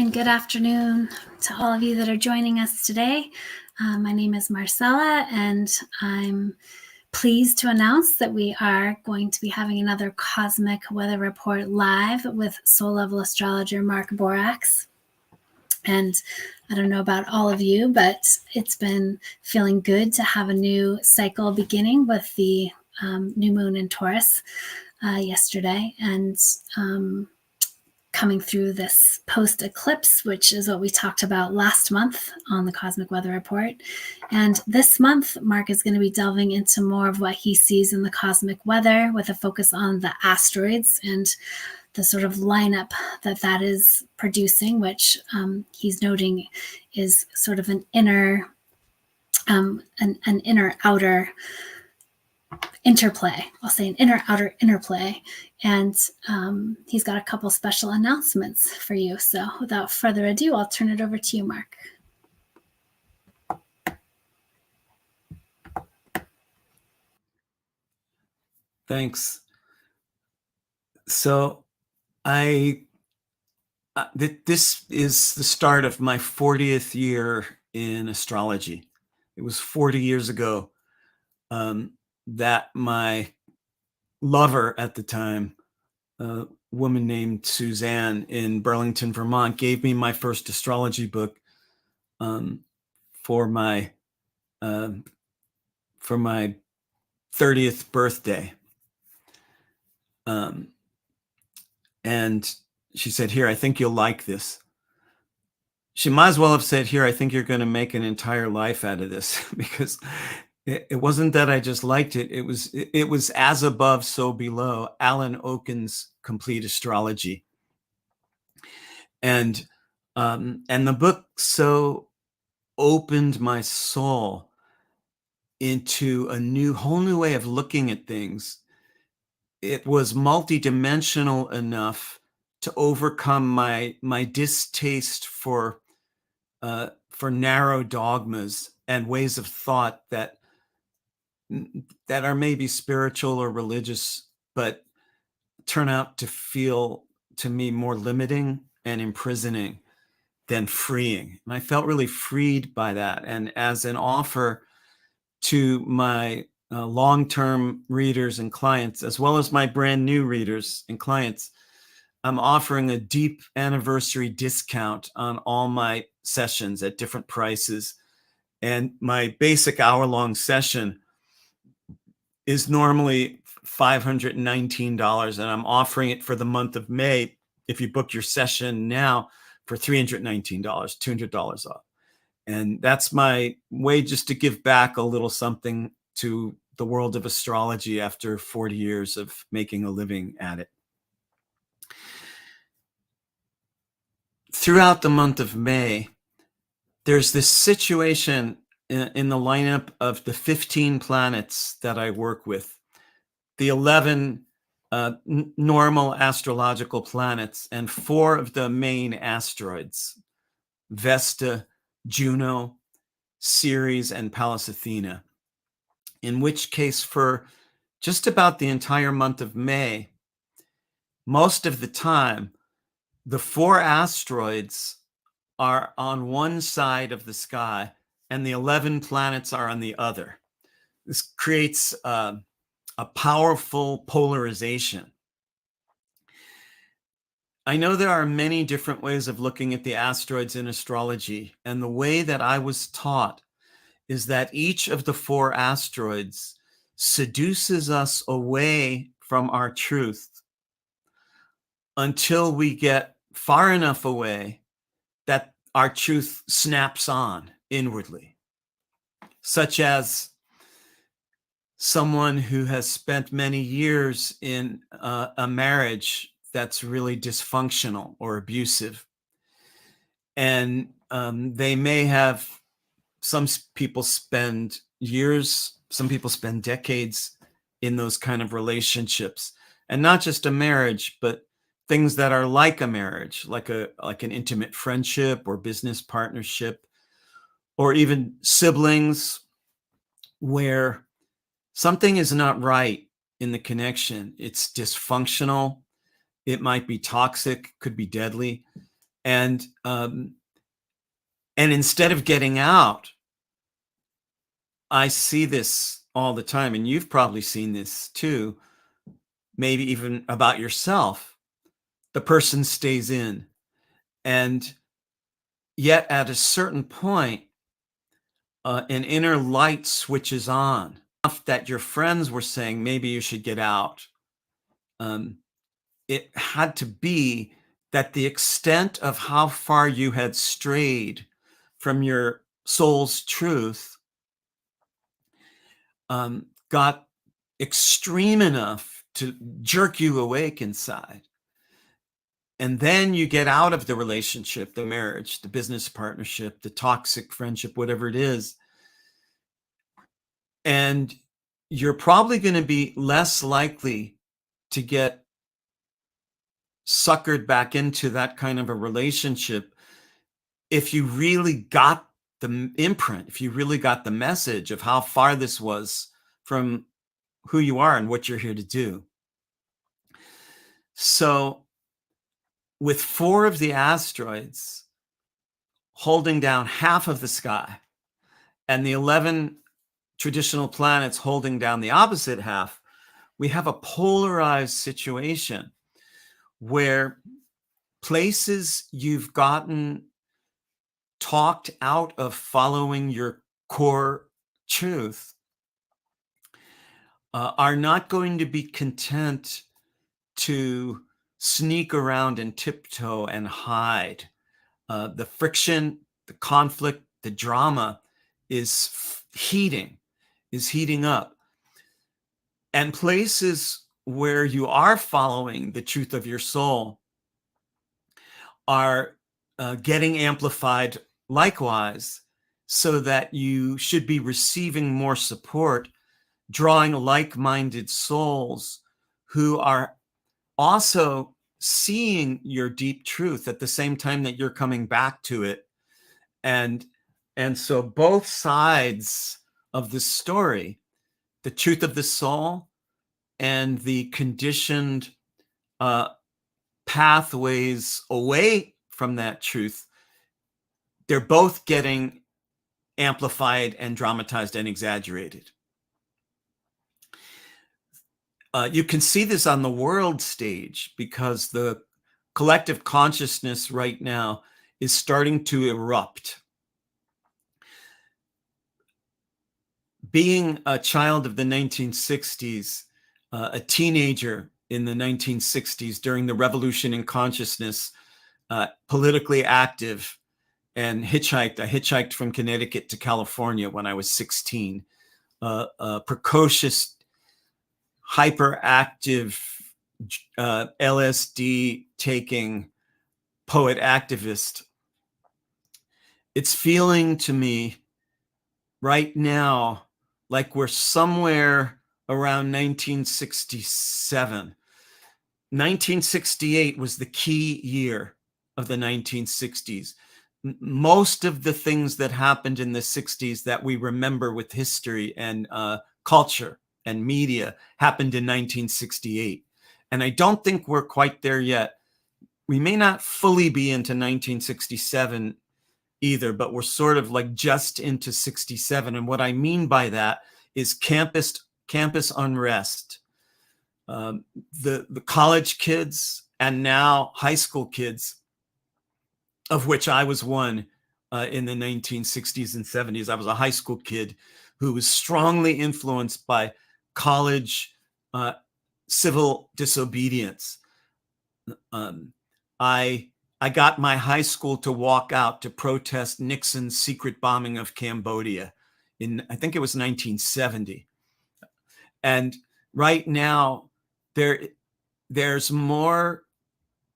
and good afternoon to all of you that are joining us today. My name is Marcella, and I'm pleased to announce that we are going to be having another Cosmic Weather Report live with Soul Level Astrologer Mark Borax. And I don't know about all of you, but it's been feeling good to have a new cycle beginning with the new moon in Taurus yesterday, and coming through this post-eclipse, which is what we talked about last month on the Cosmic Weather Report. And this month, Mark is going to be delving into more of what he sees in the cosmic weather, with a focus on the asteroids and the sort of lineup that is producing, which he's noting is sort of an inner, outer interplay. I'll say an outer interplay. And he's got a couple special announcements for you. So without further ado, I'll turn it over to you, Mark. Thanks. So this is the start of my 40th year in astrology. It was 40 years ago that my lover at the time, a woman named Suzanne in Burlington, Vermont, gave me my first astrology book for my 30th birthday. And she said, "Here, I think you'll like this." She might as well have said, "Here, I think you're going to make an entire life out of this," because it wasn't that I just liked it. It was As Above, So Below, Alan Oken's Complete Astrology. And the book so opened my soul into a whole new way of looking at things. It was multidimensional enough to overcome my distaste for narrow dogmas and ways of thought that are maybe spiritual or religious, but turn out to feel to me more limiting and imprisoning than freeing. And I felt really freed by that. And as an offer to my long-term readers and clients, as well as my brand new readers and clients, I'm offering a deep anniversary discount on all my sessions at different prices. And my basic hour-long session is normally $519, and I'm offering it for the month of May. If you book your session now, for $319, $200 off. And that's my way just to give back a little something to the world of astrology after 40 years of making a living at it. Throughout the month of May, there's this situation in the lineup of the 15 planets that I work with, the 11 normal astrological planets, and 4 of the main asteroids, Vesta, Juno, Ceres, and Pallas Athena. In which case, for just about the entire month of May, most of the time, the 4 asteroids are on one side of the sky and the 11 planets are on the other. This creates a powerful polarization. I know there are many different ways of looking at the asteroids in astrology, and the way that I was taught is that each of the 4 asteroids seduces us away from our truth until we get far enough away that our truth snaps on inwardly, such as someone who has spent many years in a marriage that's really dysfunctional or abusive. And they may have, some people spend years, some people spend decades in those kind of relationships. And not just a marriage, but things that are like a marriage, like an intimate friendship or business partnership, or even siblings, where something is not right in the connection. It's dysfunctional. It might be toxic, could be deadly. And instead of getting out, I see this all the time, and you've probably seen this too, maybe even about yourself. The person stays in, and yet at a certain point, an inner light switches on. That your friends were saying maybe you should get out. It had to be that the extent of how far you had strayed from your soul's truth got extreme enough to jerk you awake inside. And then you get out of the relationship, the marriage, the business partnership, the toxic friendship, whatever it is. And you're probably going to be less likely to get suckered back into that kind of a relationship if you really got the imprint, if you really got the message of how far this was from who you are and what you're here to do. So with 4 of the asteroids holding down half of the sky and the 11 traditional planets holding down the opposite half, we have a polarized situation where places you've gotten talked out of following your core truth are not going to be content to sneak around and tiptoe and hide. The friction, the conflict, the drama is heating up. And places where you are following the truth of your soul are getting amplified likewise, so that you should be receiving more support, drawing like-minded souls who are also seeing your deep truth at the same time that you're coming back to it. And so both sides of the story, the truth of the soul and the conditioned pathways away from that truth, they're both getting amplified and dramatized and exaggerated. You can see this on the world stage because the collective consciousness right now is starting to erupt. Being a child of the 1960s, a teenager in the 1960s during the revolution in consciousness, politically active, and hitchhiked. I hitchhiked from Connecticut to California when I was 16. A precocious, hyperactive, LSD taking poet activist. It's feeling to me right now like we're somewhere around 1967. 1968 was the key year of the 1960s. Most of the things that happened in the 60s that we remember with history and culture and media happened in 1968. And I don't think we're quite there yet. We may not fully be into 1967 either, but we're sort of like just into 67. And what I mean by that is campus unrest. The college kids and now high school kids, of which I was one in the 1960s and 70s. I was a high school kid who was strongly influenced by college civil disobedience. I got my high school to walk out to protest Nixon's secret bombing of Cambodia in, I think it was 1970. And right now, there's more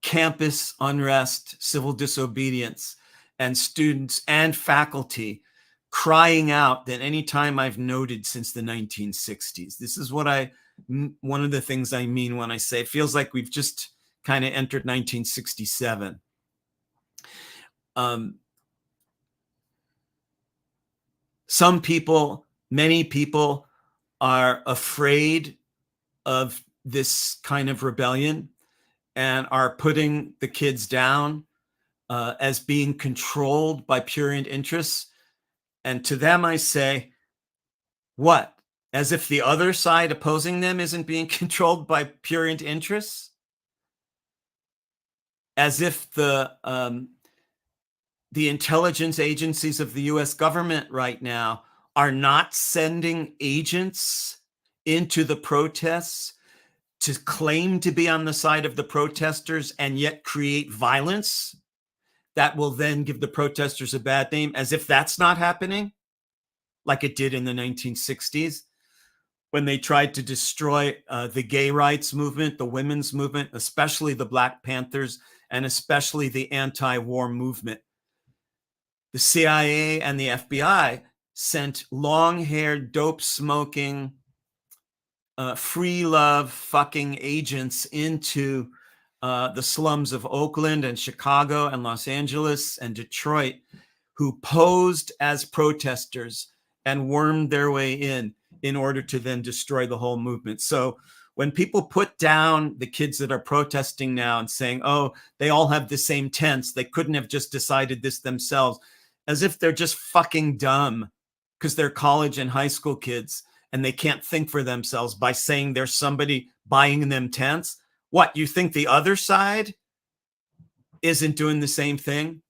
campus unrest, civil disobedience, and students and faculty crying out than any time I've noted since the 1960s. This is one of the things I mean when I say it feels like we've just kind of entered 1967. Some people, many people are afraid of this kind of rebellion and are putting the kids down, as being controlled by prurient interests. And to them, I say, what? As if the other side opposing them isn't being controlled by prurient interests? As if the intelligence agencies of the US government right now are not sending agents into the protests to claim to be on the side of the protesters and yet create violence that will then give the protesters a bad name, as if that's not happening, like it did in the 1960s when they tried to destroy the gay rights movement, the women's movement, especially the Black Panthers, and especially the anti-war movement. The CIA and the FBI sent long-haired, dope-smoking, free love fucking agents into the slums of Oakland and Chicago and Los Angeles and Detroit, who posed as protesters and wormed their way in order to then destroy the whole movement. So when people put down the kids that are protesting now and saying, oh, they all have the same tents, they couldn't have just decided this themselves, as if they're just fucking dumb because they're college and high school kids and they can't think for themselves by saying there's somebody buying them tents. What, you think the other side isn't doing the same thing?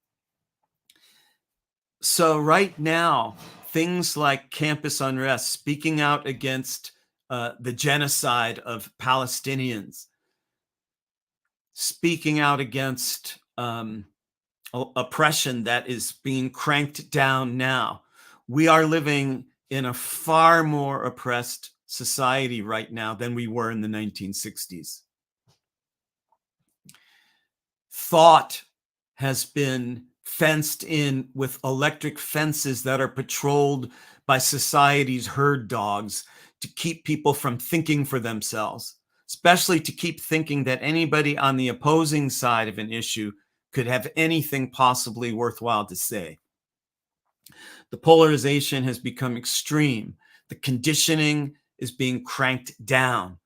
So right now, things like campus unrest, speaking out against the genocide of Palestinians, speaking out against oppression that is being cranked down now. We are living in a far more oppressed society right now than we were in the 1960s. Thought has been fenced in with electric fences that are patrolled by society's herd dogs to keep people from thinking for themselves, especially to keep thinking that anybody on the opposing side of an issue could have anything possibly worthwhile to say. The polarization has become extreme. The conditioning is being cranked down.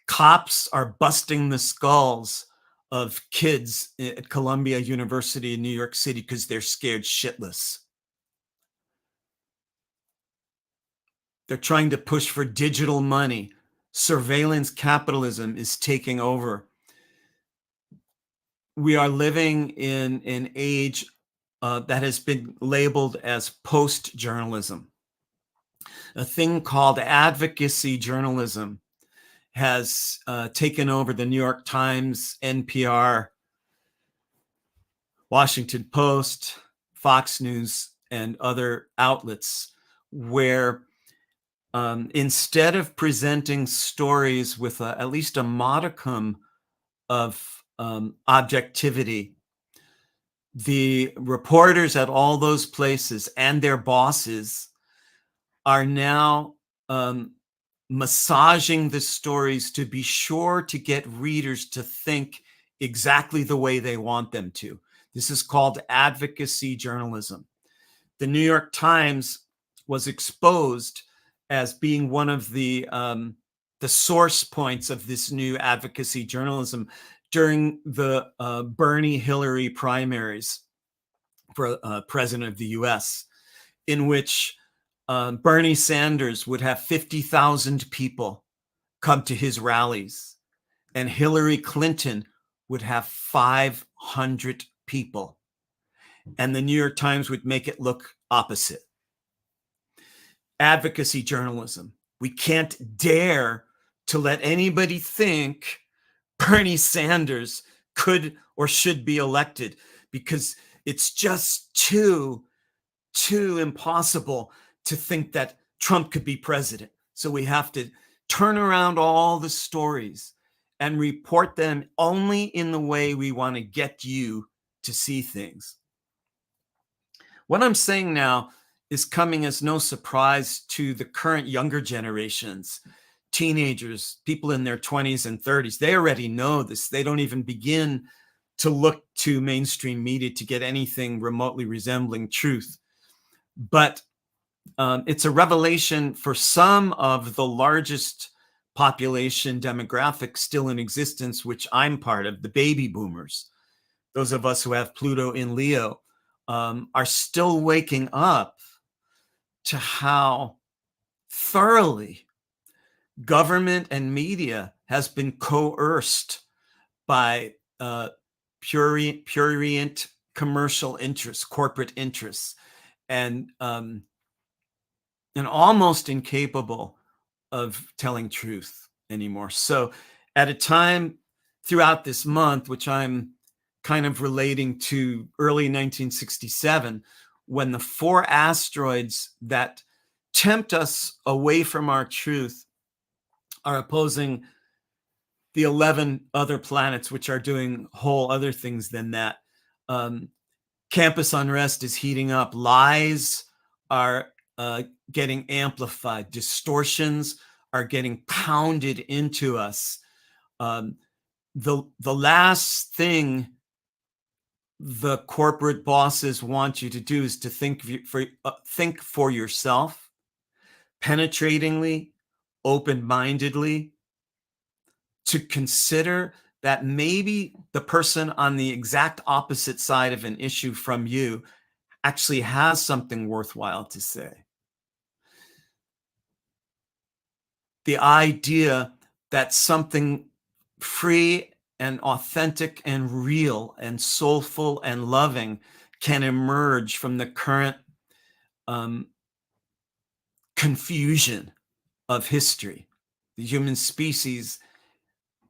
Cops are busting the skulls of kids at Columbia University in New York City because they're scared shitless. They're trying to push for digital money. Surveillance capitalism is taking over. We are living in an age that has been labeled as post-journalism. A thing called advocacy journalism has taken over the New York Times, NPR, Washington Post, Fox News, and other outlets, where instead of presenting stories with at least a modicum of objectivity, the reporters at all those places and their bosses are now massaging the stories to be sure to get readers to think exactly the way they want them to. This is called advocacy journalism. The New York Times was exposed as being one of the source points of this new advocacy journalism during the Bernie-Hillary primaries for president of the US, in which Bernie Sanders would have 50,000 people come to his rallies, and Hillary Clinton would have 500 people. And the New York Times would make it look opposite. Advocacy journalism. We can't dare to let anybody think Bernie Sanders could or should be elected because it's just too impossible to think that Trump could be president. So we have to turn around all the stories and report them only in the way we want to get you to see things. What I'm saying now is coming as no surprise to the current younger generations, teenagers, people in their 20s and 30s. They already know this. They don't even begin to look to mainstream media to get anything remotely resembling truth. But it's a revelation for some of the largest population demographics still in existence, which I'm part of, the baby boomers. those of us who have Pluto in Leo, are still waking up to how thoroughly government and media has been coerced by prurient commercial interests, corporate interests, and almost incapable of telling truth anymore. So at a time throughout this month, which I'm kind of relating to early 1967, when the 4 asteroids that tempt us away from our truth are opposing the 11 other planets, which are doing whole other things than that. Campus unrest is heating up. Lies are getting amplified. Distortions are getting pounded into us. The last thing the corporate bosses want you to do is to think for yourself, penetratingly, open-mindedly, to consider that maybe the person on the exact opposite side of an issue from you actually has something worthwhile to say. The idea that something free and authentic and real and soulful and loving can emerge from the current confusion of history. The human species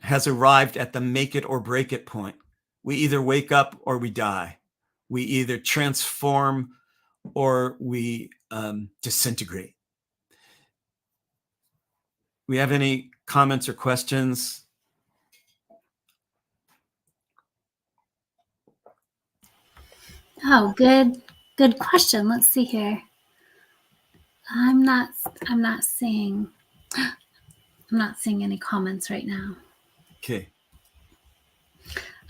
has arrived at the make it or break it point. We either wake up or we die. We either transform or we disintegrate. We have any comments or questions? Oh, good question. Let's see here. I'm not seeing any comments right now. Okay.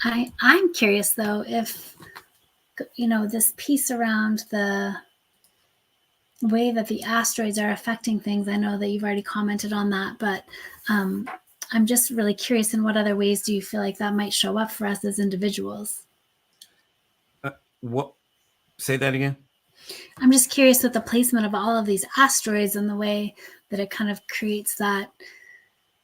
I'm curious though if this piece around the way that the asteroids are affecting things. I know that you've already commented on that, but I'm just really curious, in what other ways do you feel like that might show up for us as individuals? What? Say that again. I'm just curious with the placement of all of these asteroids and the way that it kind of creates that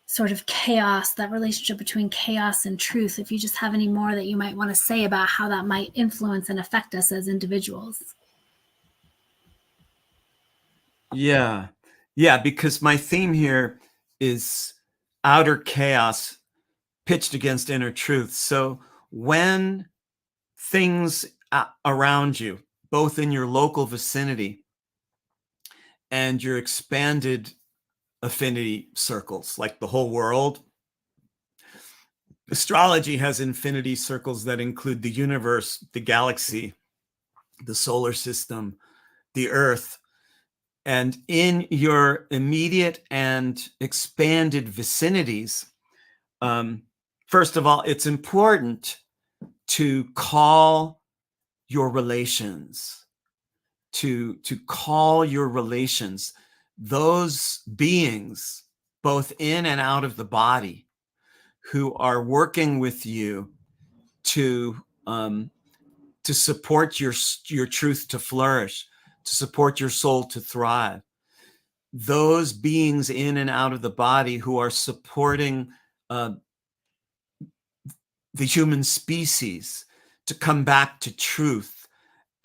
sort of chaos, that relationship between chaos and truth. If you just have any more that you might want to say about how that might influence and affect us as individuals. Yeah, because my theme here is outer chaos pitched against inner truth. So when things around you, both in your local vicinity and your expanded affinity circles, like the whole world, astrology has infinity circles that include the universe, the galaxy, the solar system, the earth. And in your immediate and expanded vicinities, first of all, it's important to call your relations, to call your relations, those beings, both in and out of the body, who are working with you to support your truth to flourish, to support your soul to thrive. Those beings in and out of the body who are supporting the human species to come back to truth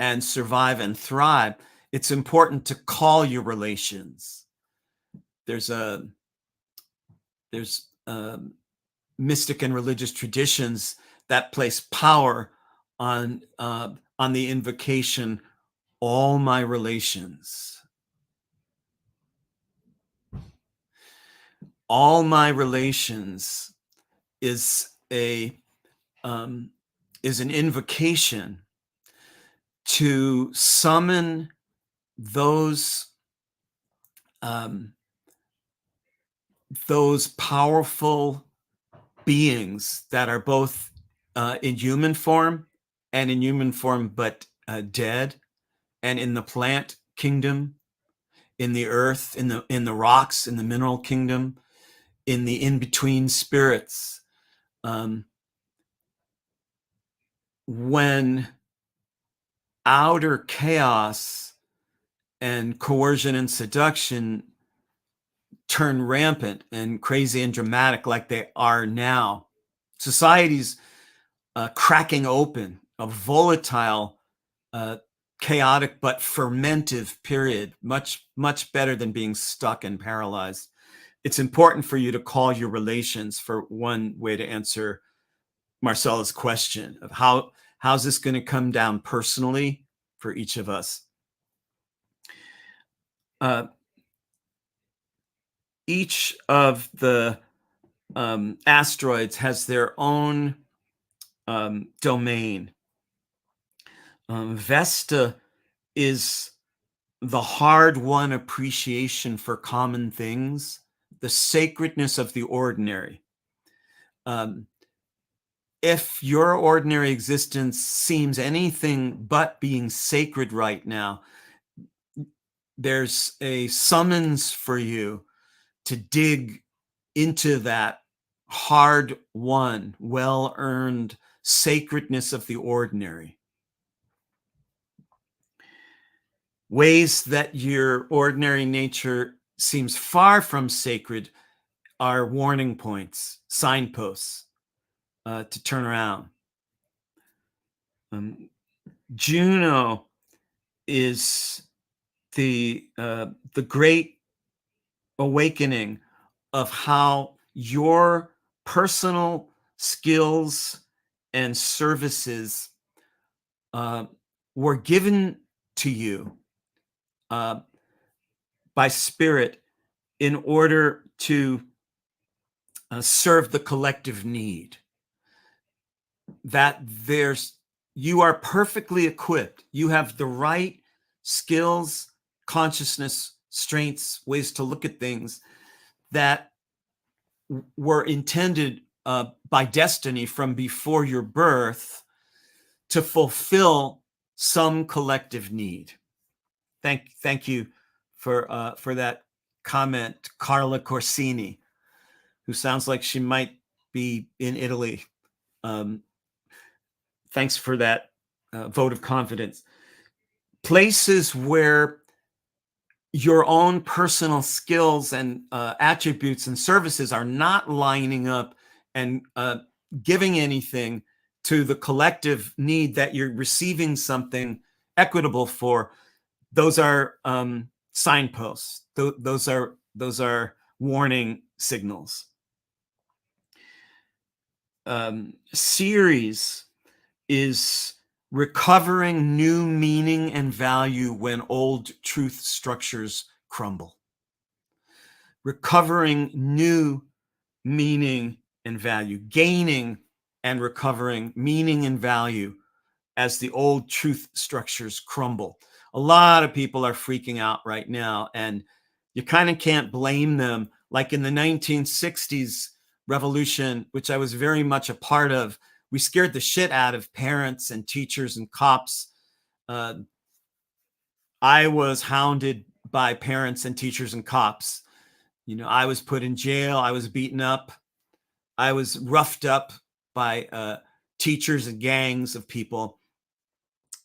and survive and thrive, it's important to call your relations. There's mystic and religious traditions that place power on the invocation, all my relations. All my relations is an invocation to summon those powerful beings that are both in human form and in human form but dead, and in the plant kingdom, in the earth, in the rocks, in the mineral kingdom, in the in-between spirits. when outer chaos and coercion and seduction turn rampant and crazy and dramatic like they are now, society's cracking open a volatile, chaotic but fermentive period, much better than being stuck and paralyzed. It's important for you to call your relations, for one way to answer Marcella's question of how's this going to come down personally for each of us. Each of the asteroids has their own domain. Vesta is the hard-won appreciation for common things, the sacredness of the ordinary. If your ordinary existence seems anything but being sacred right now, there's a summons for you to dig into that hard-won, well-earned sacredness of the ordinary. Ways that your ordinary nature seems far from sacred are warning points, signposts to turn around. Juno is the great awakening of how your personal skills and services were given to you by spirit in order to serve the collective need. That you are perfectly equipped. You have the right skills, consciousness, strengths, ways to look at things that were intended by destiny from before your birth to fulfill some collective need. Thank you for that comment, Carla Corsini, who sounds like she might be in Italy. Thanks for that vote of confidence. Places where your own personal skills and attributes and services are not lining up and giving anything to the collective need that you're receiving something equitable for, those are signposts. Those are warning signals. Ceres is recovering new meaning and value when old truth structures crumble. Recovering new meaning and value, gaining and recovering meaning and value as the old truth structures crumble. A lot of people are freaking out right now, and you kind of can't blame them. Like in the 1960s revolution, which I was very much a part of, we scared the shit out of parents and teachers and cops. I was hounded by parents and teachers and cops. You know, I was put in jail. I was beaten up. I was roughed up by teachers and gangs of people.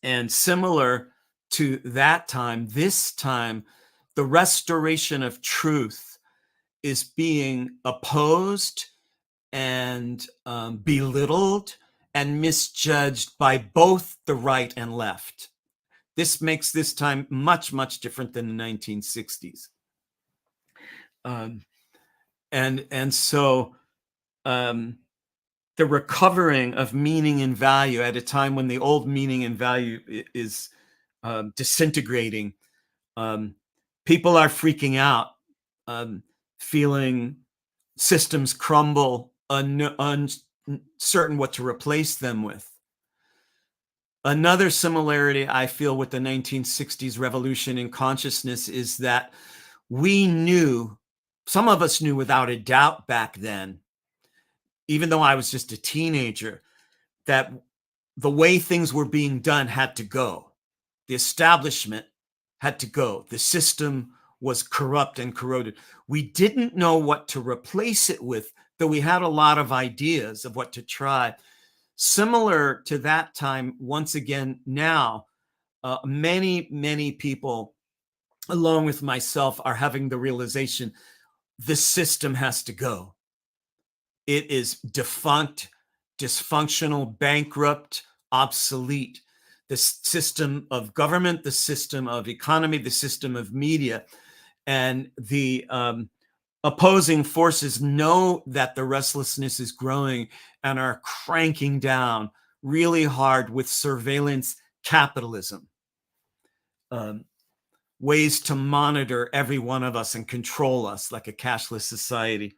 And similar to that time, this time, the restoration of truth is being opposed and belittled and misjudged by both the right and left. This makes this time much, much different than the 1960s. And so the recovering of meaning and value at a time when the old meaning and value is disintegrating, people are freaking out, feeling systems crumble, uncertain what to replace them with. Another similarity I feel with the 1960s revolution in consciousness is that we knew, some of us knew without a doubt back then, even though I was just a teenager, that the way things were being done had to go. The establishment had to go. The system was corrupt and corroded. We didn't know what to replace it with, though we had a lot of ideas of what to try. Similar to that time, once again, now, many people, along with myself, are having the realization the system has to go. It is defunct, dysfunctional, bankrupt, obsolete. The system of government, the system of economy, the system of media, and the opposing forces know that the restlessness is growing and are cranking down really hard with surveillance capitalism, ways to monitor every one of us and control us like a cashless society.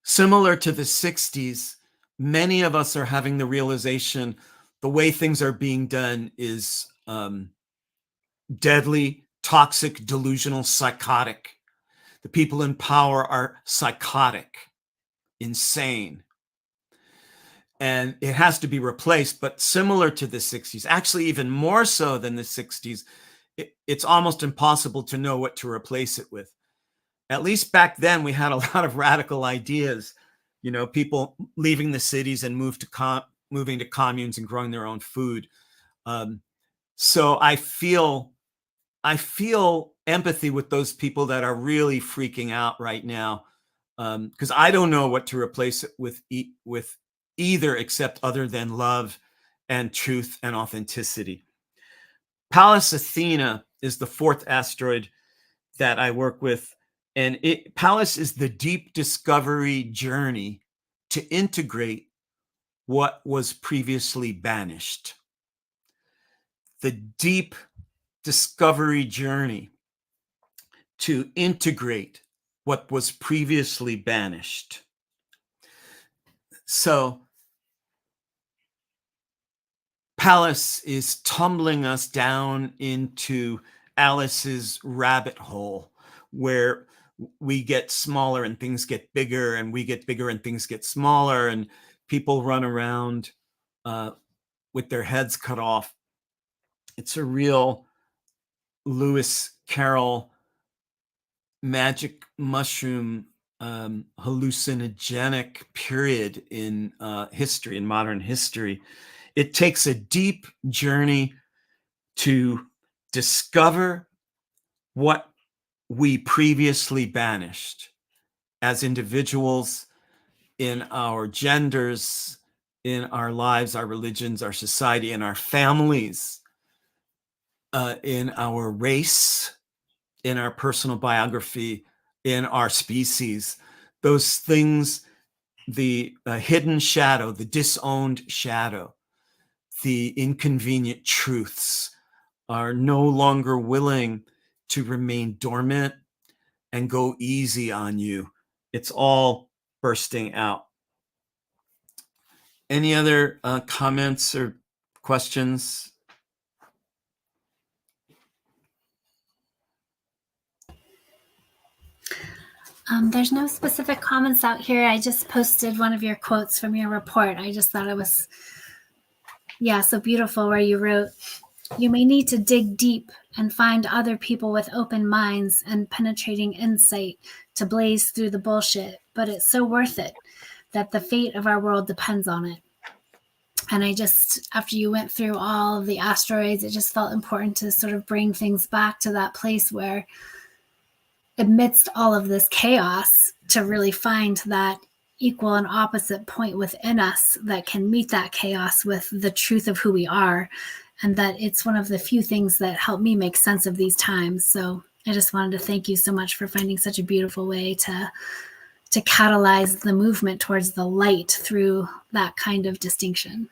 Similar to the 60s, many of us are having the realization the way things are being done is deadly, toxic, delusional, psychotic. The people in power are psychotic, insane. And it has to be replaced, but similar to the 60s, actually even more so than the 60s, it's almost impossible to know what to replace it with. At least back then, we had a lot of radical ideas, people leaving the cities and moving to communes and growing their own food. So I feel empathy with those people that are really freaking out right now, because I don't know what to replace it with either, except other than love and truth and authenticity. Pallas Athena is the fourth asteroid that I work with. And Pallas is the deep discovery journey to integrate what was previously banished. The deep discovery journey to integrate what was previously banished. So Pallas is tumbling us down into Alice's rabbit hole, where we get smaller and things get bigger, and we get bigger and things get smaller, and people run around with their heads cut off. It's a real Lewis Carroll magic mushroom hallucinogenic period in history, in modern history. It takes a deep journey to discover what we previously banished as individuals, in our genders, in our lives, our religions, our society, in our families, in our race, in our personal biography, in our species. Those things, the hidden shadow, the disowned shadow, the inconvenient truths, are no longer willing to remain dormant and go easy on you. It's all bursting out. Any other comments or questions? There's no specific comments out here. I just posted one of your quotes from your report. I just thought it was, so beautiful, where you wrote, "You may need to dig deep and find other people with open minds and penetrating insight to blaze through the bullshit, but it's so worth it that the fate of our world depends on it." And I just, after you went through all of the asteroids, it just felt important to sort of bring things back to that place where, amidst all of this chaos, to really find that equal and opposite point within us that can meet that chaos with the truth of who we are. And that it's one of the few things that help me make sense of these times. So I just wanted to thank you so much for finding such a beautiful way to catalyze the movement towards the light through that kind of distinction.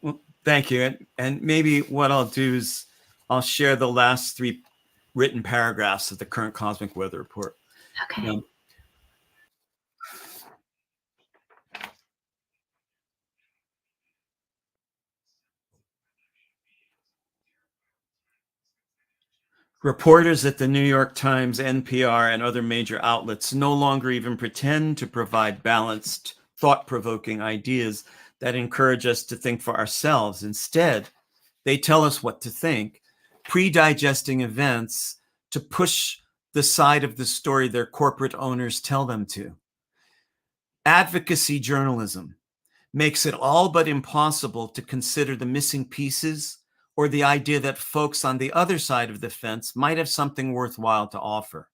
Well, thank you. And maybe what I'll do is I'll share the last 3 written paragraphs of the current cosmic weather report. Okay. Reporters at the New York Times, NPR, and other major outlets no longer even pretend to provide balanced, thought-provoking ideas that encourage us to think for ourselves. Instead, they tell us what to think, pre-digesting events to push the side of the story their corporate owners tell them to. Advocacy journalism makes it all but impossible to consider the missing pieces or the idea that folks on the other side of the fence might have something worthwhile to offer.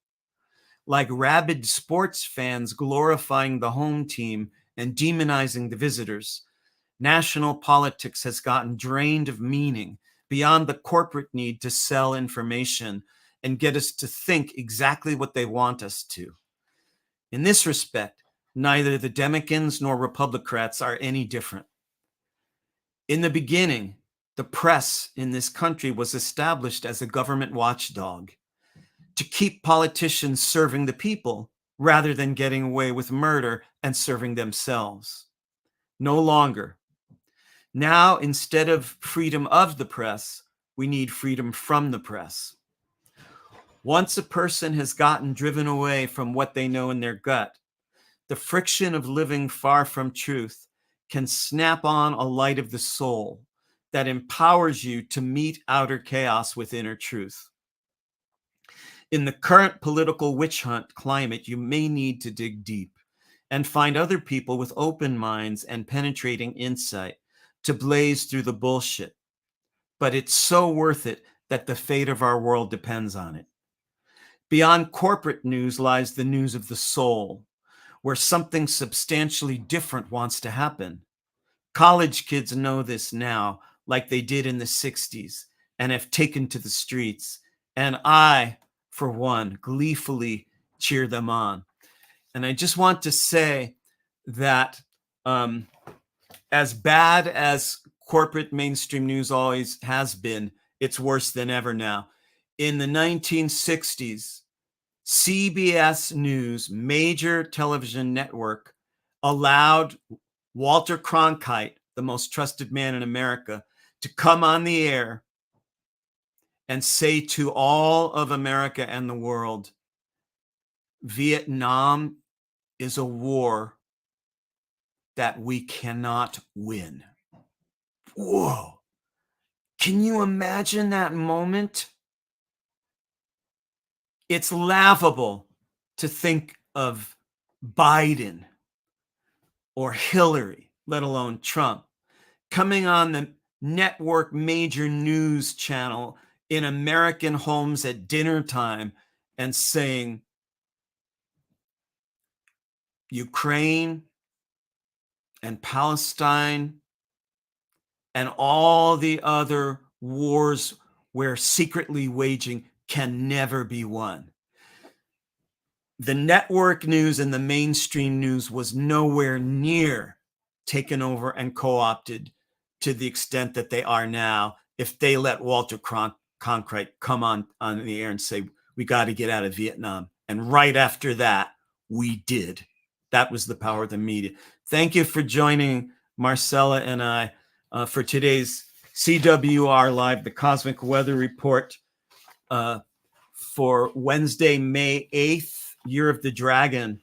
Like rabid sports fans glorifying the home team and demonizing the visitors, national politics has gotten drained of meaning beyond the corporate need to sell information and get us to think exactly what they want us to. In this respect, neither the Democrats nor Republicans are any different. In the beginning, the press in this country was established as a government watchdog to keep politicians serving the people rather than getting away with murder and serving themselves. No longer. Now, instead of freedom of the press, we need freedom from the press. Once a person has gotten driven away from what they know in their gut, the friction of living far from truth can snap on a light of the soul that empowers you to meet outer chaos with inner truth. In the current political witch hunt climate, you may need to dig deep and find other people with open minds and penetrating insight to blaze through the bullshit. But it's so worth it that the fate of our world depends on it. Beyond corporate news lies the news of the soul, where something substantially different wants to happen. College kids know this now, like they did in the 60s, and have taken to the streets. And I, for one, gleefully cheer them on. And I just want to say that as bad as corporate mainstream news always has been, it's worse than ever now. In the 1960s, CBS News, major television network, allowed Walter Cronkite, the most trusted man in America, to come on the air and say to all of America and the world, Vietnam is a war that we cannot win. Whoa. Can you imagine that moment? It's laughable to think of Biden or Hillary, let alone Trump, coming on the network major news channel in American homes at dinner time and saying, Ukraine and Palestine and all the other wars we're secretly waging can never be won. The network news and the mainstream news was nowhere near taken over and co-opted to the extent that they are now if they let Walter Cronkite come on the air and say, we got to get out of Vietnam. And right after that, we did. That was the power of the media. Thank you for joining Marcella and I for today's CWR Live, the Cosmic Weather Report for Wednesday, May 8th, Year of the Dragon.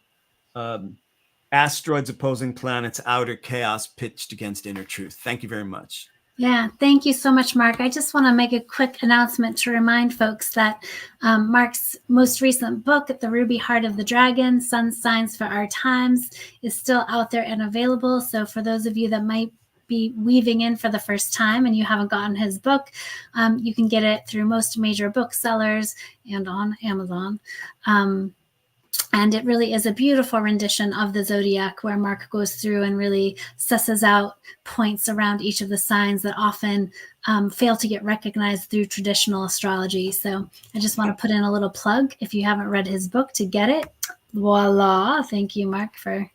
Asteroids opposing planets, outer chaos pitched against inner truth. Thank you very much. Yeah, thank you so much, Mark. I just want to make a quick announcement to remind folks that Mark's most recent book, The Ruby Heart of the Dragon, Sun Signs for Our Times, is still out there and available. So for those of you that might be weaving in for the first time and you haven't gotten his book, you can get it through most major booksellers and on Amazon. And it really is a beautiful rendition of the zodiac where Mark goes through and really susses out points around each of the signs that often fail to get recognized through traditional astrology. So I just want to put in a little plug if you haven't read his book to get it. Voila. Thank you, Mark, for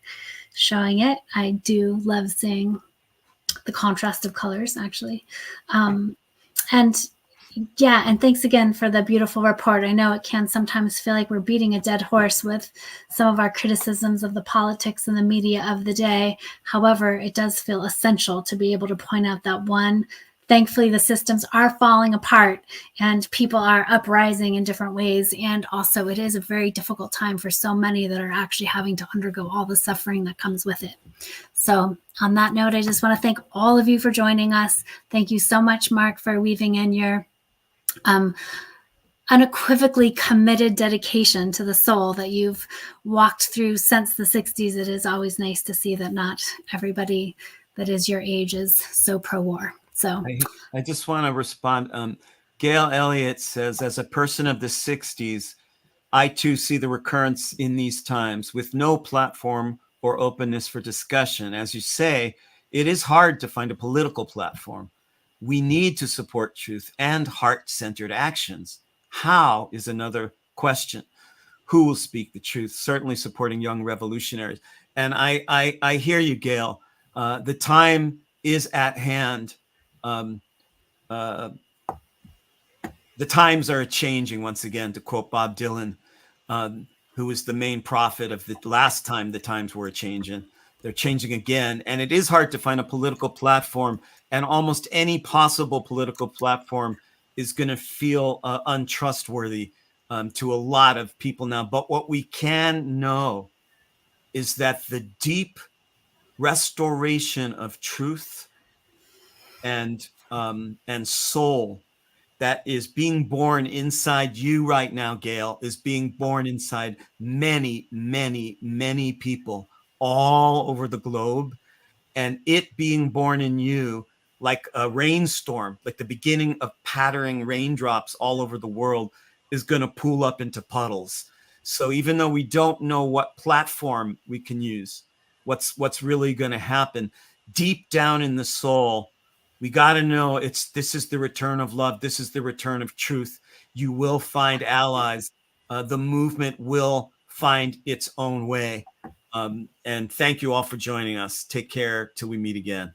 showing it. I do love seeing the contrast of colors, actually. Yeah, and thanks again for the beautiful report. I know it can sometimes feel like we're beating a dead horse with some of our criticisms of the politics and the media of the day. However, it does feel essential to be able to point out that one, thankfully the systems are falling apart and people are uprising in different ways. And also it is a very difficult time for so many that are actually having to undergo all the suffering that comes with it. So on that note, I just want to thank all of you for joining us. Thank you so much, Mark, for weaving in your unequivocally committed dedication to the soul that you've walked through since the 60s. It is always nice to see that not everybody that is your age is so pro-war. So I just want to respond. Gail Elliott says, as a person of the 60s, I too see the recurrence in these times with no platform or openness for discussion. As you say, it is hard to find a political platform. We need to support truth and heart-centered actions. How is another question. Who will speak the truth? Certainly supporting young revolutionaries. And I hear you, Gail. The time is at hand. Uh, the times are changing once again, to quote Bob Dylan, who was the main prophet of the last time the times were changing. They're changing again. And it is hard to find a political platform. And almost any possible political platform is going to feel untrustworthy to a lot of people now. But what we can know is that the deep restoration of truth and soul that is being born inside you right now, Gail, is being born inside many, many, many people all over the globe. And it being born in you, like a rainstorm, like the beginning of pattering raindrops all over the world, is going to pool up into puddles. So even though we don't know what platform we can use, what's really going to happen deep down in the soul, we got to know this is the return of love. This is the return of truth. You will find allies. The movement will find its own way. And thank you all for joining us. Take care till we meet again.